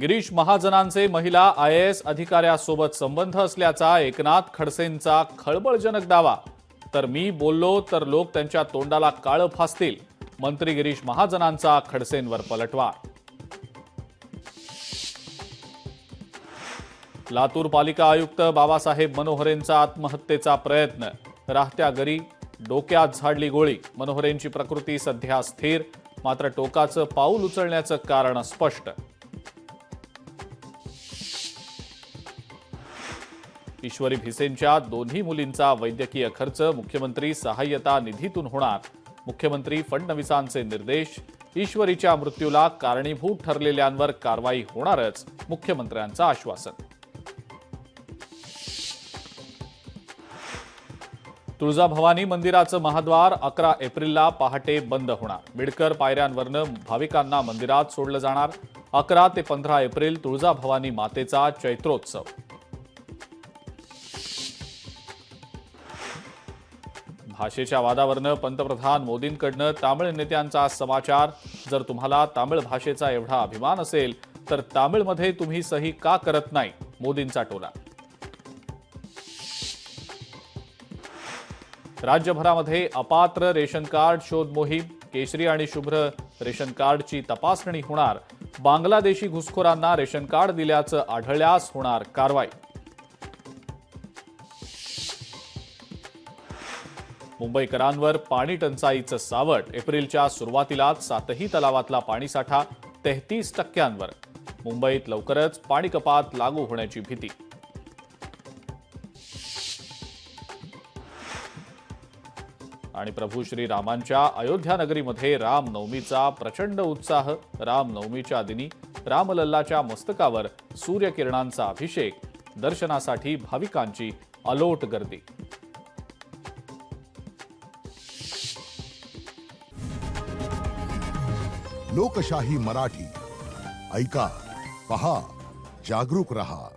गिरीश महाजनांचे महिला IAS अधिकाऱ्यासोबत संबंध असल्याचा एकनाथ खडसेंचा खळबळजनक दावा। तर मी बोललो तर लोक त्यांच्या तोंडाला काळं फासतील, मंत्री गिरीश महाजनांचा खडसेंवर पलटवार। लातूर पालिका आयुक्त बाबासाहेब मनोहरेंचा आत्महत्येचा प्रयत्न, राहत्या घरी डोक्यात झाडली गोळी। मनोहरेंची प्रकृती सध्या स्थिर, मात्र टोकाचं पाऊल उचलण्याचं कारण स्पष्ट। ईश्वरी भिसेंच्या दोन्ही मुलींचा वैद्यकीय खर्च मुख्यमंत्री सहाय्यता निधीतून होणार। मुख्यमंत्री फडणवीसांचे निर्देश, ईश्वरीच्या मृत्यूला कारणीभूत ठरलेल्यांवर कारवाई होणारच, मुख्यमंत्र्यांचं आश्वासन। तुळजाभवानी मंदिराचं महाद्वार 11 एप्रिलला पहाटे बंद होणार। बिडकर पायऱ्यांवरनं भाविकांना मंदिरात सोडलं जाणार। 11 ते 15 एप्रिल तुळजाभवानी मातेचा चैत्रोत्सव। भाषेच्या वादावरनं पंतप्रधान मोदींकडनं तामिळ नेत्यांचा समाचार। जर तुम्हाला तामिळ भाषेचा एवढा अभिमान असेल तर तामिळमध्ये तुम्ही सही का करत नाही, मोदींचा टोला। राज्यभरामध्ये अपात्र रेशन कार्ड शोध मोहीम, केशरी आणि शुभ्र रेशन कार्डची तपासणी होणार। बांगलादेशी घुसखोरांना रेशन कार्ड दिल्याचं आढळल्यास होणार कारवाई। मुंबईकरांवर पाणी टंचाईचं सावट, एप्रिलच्या सुरुवातीलाच 7ही तलावातला पाणीसाठा 33%वर। मुंबईत लवकरच पाणी कपात लागू होण्याची भीती। आणि प्रभू श्रीरामांच्या अयोध्या नगरीमध्ये रामनवमीचा प्रचंड उत्साह। रामनवमीच्या दिनी रामलल्लाच्या मस्तकावर सूर्यकिरणांचा अभिषेक, दर्शनासाठी भाविकांची अलोट गर्दी। लोकशाही मराठी ऐका, पहा, जागरूक रहा।